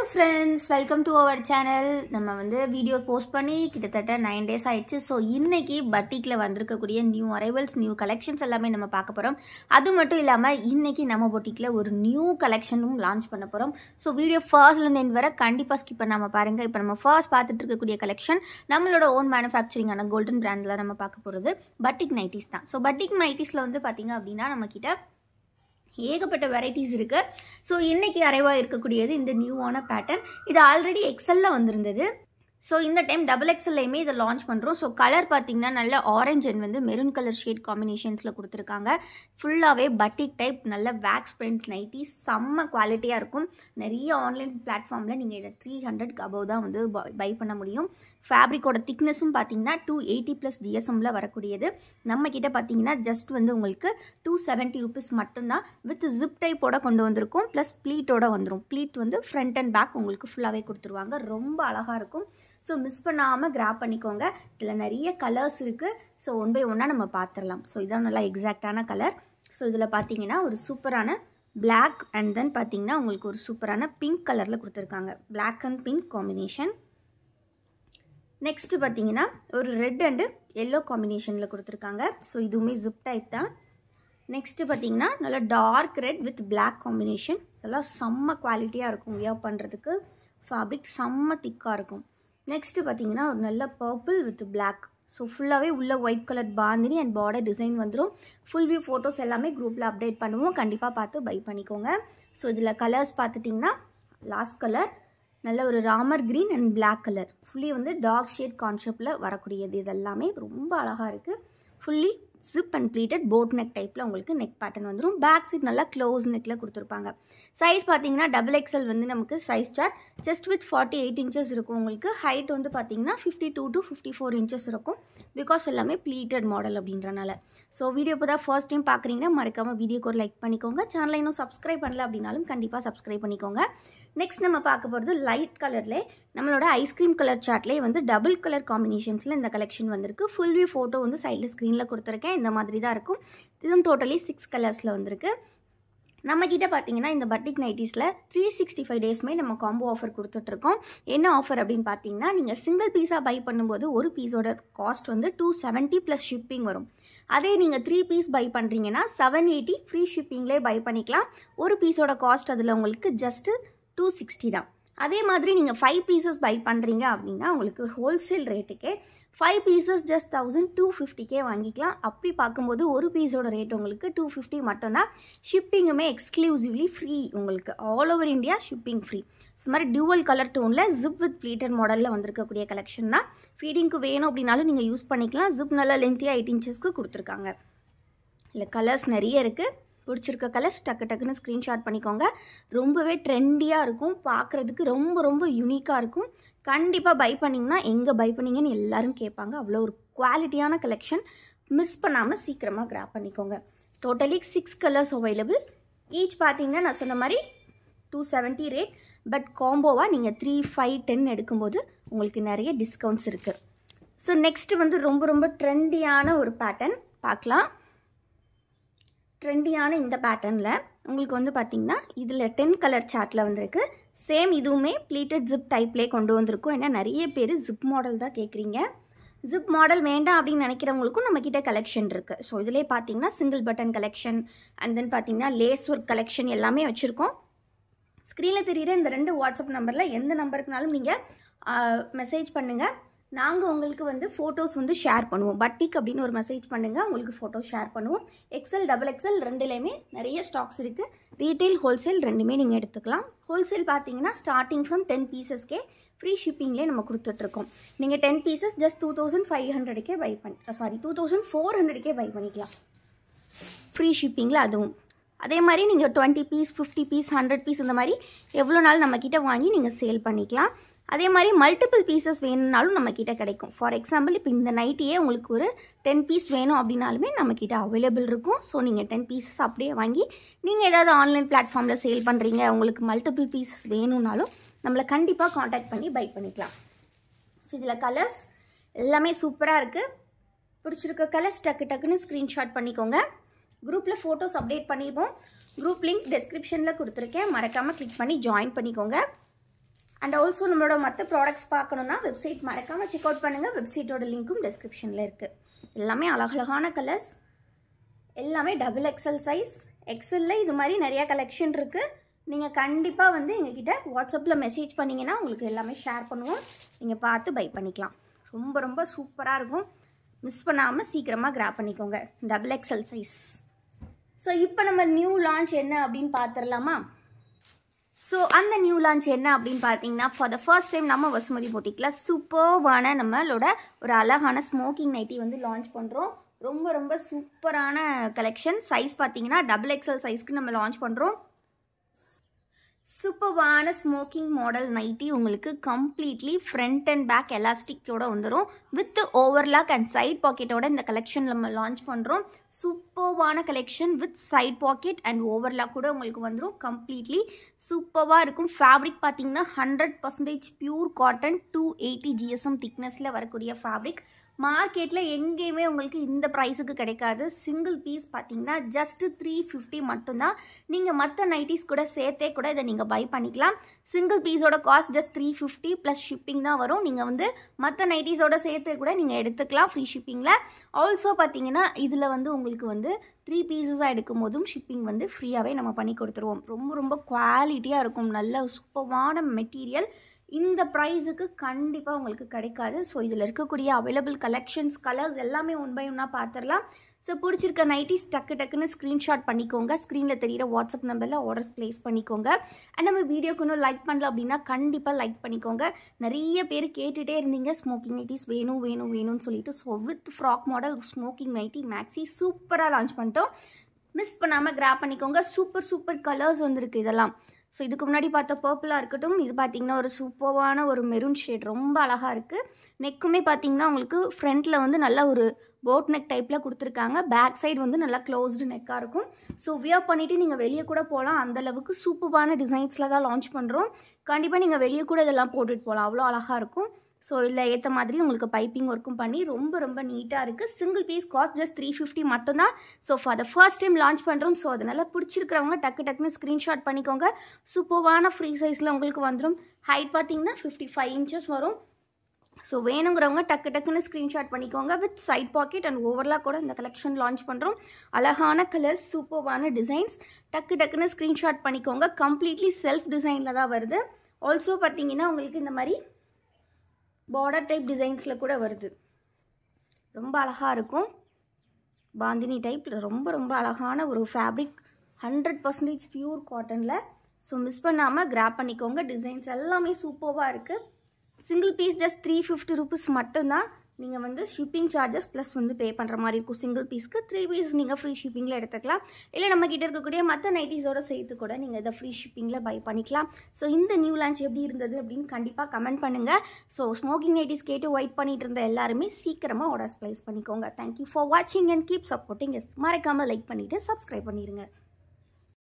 Hello friends, welcome to our channel. நம்ம வந்து video post பண்ணி கிட்டத்தட்ட 9 days ஆயிடுச்சு. ஸோ இன்னைக்கு பட்டிக்கில் வந்திருக்கக்கூடிய நியூ அரைவல்ஸ் நியூ கலெக்ஷன்ஸ் எல்லாமே நம்ம பார்க்க போகிறோம். அது மட்டும் இல்லாமல் இன்னைக்கு நம்ம பொட்டிக்கில் ஒரு நியூ கலெக்ஷனும் லான்ச் பண்ண போகிறோம். ஸோ வீடியோ ஃபர்ஸ்ட்லேருந்து எண்ட் வர கண்டிப்பாக ஸ்கிப் பண்ணாமல் பாருங்கள். இப்போ நம்ம ஃபர்ஸ்ட் பார்த்துட்டு இருக்கக்கூடிய கலெக்ஷன் நம்மளோட ஓன் மேனுஃபேக்சரிங்கான கோல்டன் பிராண்டில் நம்ம பார்க்க போகிறது பட்டிக் நைட்டிஸ் தான். ஸோ பட்டிக் நைட்டிஸில் வந்து பார்த்திங்க அப்படின்னா நம்மக்கிட்ட ஏகப்பட்ட வெரைட்டிஸ் இருக்குது. ஸோ இன்றைக்கி அரைவாக இருக்கக்கூடியது இந்த நியூவான பேட்டர்ன். இது ஆல்ரெடி எக்ஸலில் வந்திருந்தது. ஸோ இந்த டைம் டபுள் எக்ஸல்லையுமே இதை லான்ச் பண்ணுறோம். ஸோ கலர் பார்த்திங்கன்னா நல்ல ஆரஞ்ச் அண்ட் வந்து மெரூன் கலர் ஷேட் காம்பினேஷன்ஸில் கொடுத்துருக்காங்க. ஃபுல்லாகவே பட்டிக் டைப் நல்ல வேக்ஸ் பிரிண்ட் நைட்டி, செம்ம குவாலிட்டியாக இருக்கும். நிறைய ஆன்லைன் பிளாட்ஃபார்மில் நீங்கள் இதை 300 அபவ் தான் வந்து பை பண்ண முடியும். ஃபேப்ரிக்கோட திக்னஸும் பார்த்தீங்கன்னா 280+ DSMல வரக்கூடியது. நம்மக்கிட்ட பார்த்தீங்கன்னா ஜஸ்ட் வந்து உங்களுக்கு 270 rupees மட்டும்தான். வித் ஜிப் டைப்போட கொண்டு வந்திருக்கும். ப்ளஸ் ப்ளீட்டோட வந்துடும். ப்ளீட் வந்து ஃப்ரண்ட் அண்ட் பேக் உங்களுக்கு ஃபுல்லாகவே கொடுத்துருவாங்க. ரொம்ப அழகாக இருக்கும். ஸோ மிஸ் பண்ணாமல் கிராப் பண்ணிக்கோங்க. இதில் நிறைய கலர்ஸ் இருக்குது. ஸோ ஒன் பை ஒன்னாக நம்ம பார்த்துடலாம். ஸோ இதான் நல்லா எக்ஸாக்டான கலர். ஸோ இதில் பார்த்தீங்கன்னா ஒரு சூப்பரான பிளாக் அண்ட் தென் பார்த்தீங்கன்னா உங்களுக்கு ஒரு சூப்பரான பிங்க் கலரில் கொடுத்துருக்காங்க. Black and pink combination. Next பார்த்தீங்கன்னா ஒரு ரெட் அண்டு எல்லோ காம்பினேஷனில் கொடுத்துருக்காங்க. ஸோ இதுவுமே ஜிப் டைப் தான். நெக்ஸ்ட்டு பார்த்தீங்கன்னா நல்லா dark red with black combination. இதெல்லாம் செம்ம குவாலிட்டியாக இருக்கும். வியர் பண்ணுறதுக்கு ஃபேப்ரிக் செம்ம திக்காக இருக்கும். நெக்ஸ்ட்டு பார்த்தீங்கன்னா ஒரு நல்ல பர்பிள் வித் பிளாக். ஸோ ஃபுல்லாகவே உள்ள white colour bandhani and border design வந்துடும். ஃபுல் வியூ ஃபோட்டோஸ் எல்லாமே குரூப்பில் அப்டேட் பண்ணுவோம். கண்டிப்பாக பார்த்து பை பண்ணிக்கோங்க. ஸோ இதில் கலர்ஸ் பார்த்துட்டிங்கன்னா லாஸ்ட் கலர் நல்ல ஒரு Ramar green and black colour. Fully வந்து டார்க் ஷேட் கான்செப்டில் வரக்கூடியது. இதெல்லாமே ரொம்ப அழகாக இருக்குது. Fully zip and pleated boat neck டைப்பில் உங்களுக்கு நெக் பேட்டர்ன் வந்துடும். பேக் சைட் நல்லா க்ளோஸ் நெக்கில் கொடுத்துருப்பாங்க. சைஸ் பார்த்தீங்கன்னா டபுள் எக்ஸல் வந்து நமக்கு size chart just with 48 inches இருக்கும். உங்களுக்கு ஹைட் வந்து பார்த்தீங்கன்னா 52 to 54 inches இருக்கும். பிகாஸ் எல்லாமே ப்ளீட்டட் மாடல் அப்படின்றனால. ஸோ வீடியோ இப்போ தான் ஃபர்ஸ்ட் டைம் பார்க்குறீங்கன்னா மறக்காமல் வீடியோக்கு ஒரு லைக் பண்ணிக்கோங்க. சேனலை இன்னும் சப்ஸ்கிரைப் பண்ணல அப்படின்னாலும் கண்டிப்பாக சப்ஸ்கிரைப் பண்ணிக்கோங்க. நெக்ஸ்ட் நம்ம பார்க்க போகிறது லைட் கலர்லேயே நம்மளோட ஐஸ்கிரீம் கலர் சார்ட்லேயே வந்து டபுள் கலர் காம்பினேஷன்ஸில் இந்த கலெக்ஷன் வந்திருக்கு. ஃபுல் வியூ ஃபோட்டோ வந்து சைடில் ஸ்க்ரீனில் கொடுத்துருக்கேன். இந்த மாதிரி தான் இருக்கும். இதுவும் டோட்டலி 6 கலர்ஸில் வந்திருக்கு. நம்மக்கிட்ட பார்த்தீங்கன்னா இந்த பட்டிக் நைட்டிஸில் 365 டேஸ்மே நம்ம காம்போ ஆஃபர் கொடுத்துட்ருக்கோம். என்ன ஆஃபர் அப்படின்னு பார்த்தீங்கன்னா நீங்கள் சிங்கிள் பீஸாக பை பண்ணும்போது ஒரு பீஸோட காஸ்ட் வந்து 270 + ஷிப்பிங் வரும். அதே நீங்கள் 3 பீஸ் பை பண்ணுறீங்கன்னா 780 ஃப்ரீ ஷிப்பிங்லேயே பை பண்ணிக்கலாம். ஒரு பீஸோட காஸ்ட் அதில் உங்களுக்கு ஜஸ்ட்டு 260 தான். அதே மாதிரி நீங்கள் 5 பீசஸ் பை பண்ணுறீங்க அப்படின்னா உங்களுக்கு ஹோல்சேல் ரேட்டுக்கே 5 பீசஸ் ஜஸ்ட் 1250 வாங்கிக்கலாம். அப்படி பார்க்கும்போது ஒரு பீஸோட ரேட் உங்களுக்கு 250 மட்டும்தான். ஷிப்பிங்குமே எக்ஸ்க்ளூசிவ்லி ஃப்ரீ. உங்களுக்கு all over India shipping free. So மாதிரி டியூவல் கலர் டோனில் ஜிப் வித் ப்ளீட்டட் மாடலில் வந்திருக்கக்கூடிய கலெக்ஷன் தான். ஃபீடிங்க்கு வேணும் அப்படின்னாலும் நீங்கள் யூஸ் பண்ணிக்கலாம். ஜிப் நல்லா லென்த்தியாக 8 inchesக்கு கொடுத்துருக்காங்க. இல்லை கலர்ஸ் நிறைய இருக்குது. பிடிச்சிருக்க கலர்ஸ் டக்கு டக்குன்னு ஸ்க்ரீன்ஷாட் பண்ணிக்கோங்க. ரொம்பவே ட்ரெண்டியாக இருக்கும். பார்க்குறதுக்கு ரொம்ப ரொம்ப யூனிக்காக இருக்கும். கண்டிப்பாக பை பண்ணிங்கன்னா எங்கே பை பண்ணிங்கன்னு எல்லோரும் கேட்பாங்க. அவ்வளோ ஒரு குவாலிட்டியான கலெக்ஷன். மிஸ் பண்ணாமல் சீக்கிரமாக கிராப் பண்ணிக்கோங்க. Totally 6 colours available. ஈச் பார்த்தீங்கன்னா நான் சொன்ன மாதிரி 270 ரேட். பட் காம்போவாக நீங்கள் 3, 5, 10 எடுக்கும்போது உங்களுக்கு நிறைய டிஸ்கவுண்ட்ஸ் இருக்குது. ஸோ நெக்ஸ்ட்டு வந்து ரொம்ப ரொம்ப ட்ரெண்டியான ஒரு பேட்டர்ன் பார்க்கலாம். ட்ரெண்டியான இந்த பேட்டர்னில் உங்களுக்கு வந்து பார்த்திங்கன்னா இதில் 10 கலர் சார்ட்டில் வந்திருக்கு. சேம் இதுவுமே ப்ளீட்டட் ஜிப் டைப்லேயே கொண்டு வந்திருக்கும். ஏன்னா நிறைய பேர் ஜிப் மாடல் தான் கேட்குறீங்க. ஜிப் மாடல் வேண்டாம் அப்படின்னு நினைக்கிறவங்களுக்கும் நம்மக்கிட்ட கலெக்ஷன் இருக்குது. ஸோ இதிலே பார்த்தீங்கன்னா single button collection and then பார்த்தீங்கன்னா லேஸ் ஒர்க் கலெக்ஷன் எல்லாமே வச்சுருக்கோம். ஸ்க்ரீனில் தெரியுற இந்த 2 வாட்ஸ்அப் நம்பரில் எந்த நம்பருக்குனாலும் நீங்கள் மெசேஜ் பண்ணுங்கள். நாங்கள் உங்களுக்கு வந்து ஃபோட்டோஸ் வந்து ஷேர் பண்ணுவோம். பட்டிக் அப்படின்னு ஒரு மெசேஜ் பண்ணுங்கள். உங்களுக்கு ஃபோட்டோ ஷேர் பண்ணுவோம். எக்ஸல் டபுள் எக்ஸல் ரெண்டுலேயுமே நிறைய ஸ்டாக்ஸ் இருக்குது. ரீட்டெயில் ஹோல்சேல் ரெண்டுமே நீங்கள் எடுத்துக்கலாம். ஹோல்சேல் பார்த்தீங்கன்னா ஸ்டார்டிங் ஃப்ரம் 10 பீசஸ்க்கே ஃப்ரீ ஷிப்பிங்லேயே நம்ம கொடுத்துட்ருக்கோம். நீங்கள் 10 பீசஸ் ஜஸ்ட் 2500க்கே பை 2400க்கே பை பண்ணிக்கலாம். ஃப்ரீ ஷிப்பிங்கில் அதுவும். அதே மாதிரி நீங்கள் 20 பீஸ் 50 பீஸ் 100 பீஸ் இந்த மாதிரி எவ்வளோ நாள் நம்மக்கிட்ட வாங்கி நீங்கள் சேல் பண்ணிக்கலாம். அதே மாதிரி மல்டிபிள் பீசஸ் வேணும்னாலும் நம்மக்கிட்ட கிடைக்கும். ஃபார் எக்ஸாம்பிள் இப்போ இந்த நைட்டியே உங்களுக்கு ஒரு 10 பீஸ் வேணும் அப்படின்னாலுமே நம்மக்கிட்ட அவைலபிள் இருக்கும். ஸோ நீங்கள் 10 பீசஸ் அப்படியே வாங்கி நீங்கள் ஏதாவது ஆன்லைன் பிளாட்ஃபார்மில் சேல் பண்ணுறீங்க, உங்களுக்கு மல்டிபிள் பீசஸ் வேணும்னாலும் நம்மளை கண்டிப்பாக காண்டாக்ட் பண்ணி பை பண்ணிக்கலாம். ஸோ இதில் கலர்ஸ் எல்லாமே சூப்பராக இருக்குது. பிடிச்சிருக்க கலர்ஸ் டக்கு டக்குன்னு ஸ்க்ரீன்ஷாட் பண்ணிக்கோங்க. குரூப்பில் ஃபோட்டோஸ் அப்டேட் பண்ணிடுவோம். குரூப் லிங்க் டிஸ்கிரிப்ஷனில் கொடுத்துருக்கேன். மறக்காமல் கிளிக் பண்ணி ஜாயின் பண்ணிக்கோங்க. அண்ட் ஆல்சோ நம்மளோட மற்ற ப்ராடக்ட்ஸ் பார்க்கணுன்னா வெப்சைட் மறக்காமல் செக் அவுட் பண்ணுங்கள். வெப்சைட்டோட லிங்க்கும் டிஸ்கிரிப்ஷனில் இருக்குது. எல்லாமே அழகழகான கலர்ஸ், எல்லாமே XXL சைஸ். எக்ஸலில் இது மாதிரி நிறையா கலெக்ஷன் இருக்குது. நீங்கள் கண்டிப்பாக வந்து எங்ககிட்ட வாட்ஸ்அப்பில் மெசேஜ் பண்ணிங்கன்னா உங்களுக்கு எல்லாமே ஷேர் பண்ணுவோம். நீங்கள் பார்த்து பை பண்ணிக்கலாம். ரொம்ப ரொம்ப சூப்பராக இருக்கும். மிஸ் பண்ணாமல் சீக்கிரமாக கிராப் பண்ணிக்கோங்க. XXL size. ஸோ இப்போ நம்ம நியூ லான்ச் என்ன அப்படின்னு பார்த்துடலாமா? ஸோ அந்த நியூ லான்ச் என்ன அப்படின்னு பார்த்தீங்கன்னா, ஃபார் த ஃபர்ஸ்ட் டைம் நம்ம வசுமதி பொட்டிக்கில் சூப்பர்வான நம்மளோட ஒரு அழகான ஸ்மோக்கிங் நைட்டி வந்து லான்ச் பண்ணுறோம். ரொம்ப ரொம்ப சூப்பரான கலெக்ஷன். சைஸ் பார்த்தீங்கன்னா XXL சைஸ்க்கு நம்ம லான்ச் பண்ணுறோம். சூப்பர்வான ஸ்மோக்கிங் மாடல் நைட்டி உங்களுக்கு கம்ப்ளீட்லி ஃப்ரண்ட் அண்ட் பேக் எலாஸ்டிக்கோட வந்துடும். வித் ஓவர்லாக் அண்ட் சைட் பாக்கெட்டோட இந்த கலெக்ஷன் நம்ம லான்ச் பண்ணுறோம். சூப்பர்வான collection with side pocket and overlock கூட உங்களுக்கு வந்துடும். கம்ப்ளீட்லி சூப்பராக இருக்கும். ஃபேப்ரிக் பார்த்தீங்கன்னா 100% பியூர் காட்டன், 280 GSM திக்னஸில் வரக்கூடிய ஃபேப்ரிக். மார்க்கெட்டில் எங்கேயுமே உங்களுக்கு இந்த ப்ரைஸுக்கு கிடைக்காது. சிங்கிள் பீஸ் பார்த்தீங்கன்னா ஜஸ்ட் 350 மட்டும்தான். நீங்கள் மற்ற நைட்டிஸ் கூட சேர்த்தே கூட இதை நீங்கள் பை பண்ணிக்கலாம். சிங்கிள் பீஸோட காஸ்ட் ஜஸ்ட் 350 ப்ளஸ் ஷிப்பிங் தான் வரும். நீங்கள் வந்து மற்ற நைட்டிஸோட சேர்த்து கூட நீங்கள் எடுத்துக்கலாம் ஃப்ரீ ஷிப்பிங்கில். ஆல்சோ பார்த்தீங்கன்னா இதில் வந்து உங்களுக்கு வந்து 3 பீஸஸாக எடுக்கும் போதும் ஷிப்பிங் வந்து ஃப்ரீயாகவே நம்ம பண்ணி கொடுத்துருவோம். ரொம்ப ரொம்ப குவாலிட்டியாக இருக்கும். நல்ல சூப்பரான மெட்டீரியல். இந்த ப்ரைஸுக்கு கண்டிப்பாக உங்களுக்கு கிடைக்காது. ஸோ இதில் இருக்கக்கூடிய அவைலபிள் கலெக்ஷன்ஸ், கலர்ஸ் எல்லாமே ஒன் பை ஒன்னாக பார்த்துடலாம். ஸோ பிடிச்சிருக்க நைட்டிஸ் டக்குன்னு ஸ்க்ரீன்ஷாட் பண்ணிக்கோங்க. ஸ்க்ரீனில் தெரிகிற வாட்ஸ்அப் நம்பரில் ஆர்டர்ஸ் ப்ளேஸ் பண்ணிக்கோங்க. அண்ட் நம்ம வீடியோக்கு இன்னும் லைக் பண்ணல அப்படின்னா கண்டிப்பாக லைக் பண்ணிக்கோங்க. நிறைய பேர் கேட்டுகிட்டே இருந்தீங்க ஸ்மோக்கிங் நைட்டிஸ் வேணும்னு சொல்லிட்டு. So with frock model smocking nighty maxi சூப்பராக லான்ச் பண்ணிட்டோம். மிஸ் பண்ணாமல் கிராப் பண்ணிக்கோங்க. சூப்பர் கலர்ஸ் வந்துருக்கு இதெல்லாம். ஸோ இதுக்கு முன்னாடி பார்த்த பர்பிளாக இருக்கட்டும், இது பார்த்திங்கன்னா ஒரு சூப்பரான ஒரு மெரூன் ஷேட், ரொம்ப அழகாக இருக்குது. நெக்குமே பார்த்திங்கன்னா உங்களுக்கு ஃப்ரண்ட்டில் வந்து நல்ல ஒரு போட் நெக் டைப்பில் கொடுத்துருக்காங்க. பேக் சைடு வந்து நல்லா க்ளோஸ்டு நெக்காக இருக்கும். ஸோ வியர் பண்ணிவிட்டு நீங்கள் வெளியே கூட போகலாம். அந்தளவுக்கு சூப்பரான டிசைன்ஸில் தான் லான்ச் பண்ணுறோம். கண்டிப்பாக நீங்கள் வெளியே கூட இதெல்லாம் போட்டுட்டு போகலாம். அவ்வளோ அழகாக இருக்கும். ஸோ இதில் ஏற்ற மாதிரி உங்களுக்கு பைப்பிங் ஒர்க்கும் பண்ணி ரொம்ப நீட்டாக இருக்குது. சிங்கிள் பீஸ் காஸ்ட் ஜஸ்ட் 350 மட்டும்தான். So for the first time launch பண்ணுறோம். ஸோ அதனால் பிடிச்சிருக்கிறவங்க டக்குன்னு ஸ்க்ரீன்ஷாட் பண்ணிக்கோங்க. சூப்பரான ஃப்ரீ சைஸில் உங்களுக்கு வந்துடும். ஹைட் பார்த்தீங்கன்னா 55 inches வரும். ஸோ வேணுங்கிறவங்க டக்குன்னு ஸ்க்ரீன்ஷாட் பண்ணிக்கோங்க. With side pocket and overlock கூட இந்த கலெக்ஷன் லான்ச் பண்ணுறோம். அழகான கலர்ஸ், சூப்பரான டிசைன்ஸ். டக்குன்னு ஸ்க்ரீன்ஷாட் பண்ணிக்கோங்க. கம்ப்ளீட்லி செல்ஃப் டிசைனில் தான் வருது. ஆல்சோ பார்த்தீங்கன்னா உங்களுக்கு இந்த மாதிரி பார்டர் டைப் டிசைன்ஸில் கூட வருது. ரொம்ப அழகாக இருக்கும். பாந்தினி டைப் ரொம்ப அழகான ஒரு ஃபேப்ரிக். 100% பியூர் காட்டனில். ஸோ மிஸ் பண்ணாமல் கிராப் பண்ணிக்கோங்க. டிசைன்ஸ் எல்லாமே சூப்பராக இருக்குது. சிங்கிள் பீஸ் ஜஸ்ட் 350 rupees மட்டும்தான். நீங்கள் வந்து ஷிப்பிங் சார்ஜஸ் ப்ளஸ் வந்து பே பண்ணுற மாதிரி இருக்கும். சிங்கிள் பீஸ்க்கு 3 பீஸ் நீங்கள் ஃப்ரீ ஷிப்பிங்கில் எடுத்துக்கலாம். இல்லை நம்ம கிட்டே இருக்கக்கூடிய மற்ற நைட்டிஸோட சேர்த்து கூட நீங்கள் இதை ஃப்ரீ ஷிப்பிங்கில் பை பண்ணிக்கலாம். ஸோ இந்த நியூ லான்ச் எப்படி இருந்தது அப்படின்னு கண்டிப்பாக கமெண்ட் பண்ணுங்கள். ஸோ ஸ்மோக்கிங் நைட்டிஸ் கேட்டு வெயிட் பண்ணிட்டு இருந்த எல்லாருமே சீக்கிரமாக ஆர்டர்ஸ் ப்ளேஸ் பண்ணிக்கோங்க. தேங்க்யூ ஃபார் வாட்சிங் அண்ட் கீப் சப்போர்ட்டிங். மறக்காமல் லைக் பண்ணிவிட்டு சப்ஸ்கிரைப் பண்ணிடுங்க.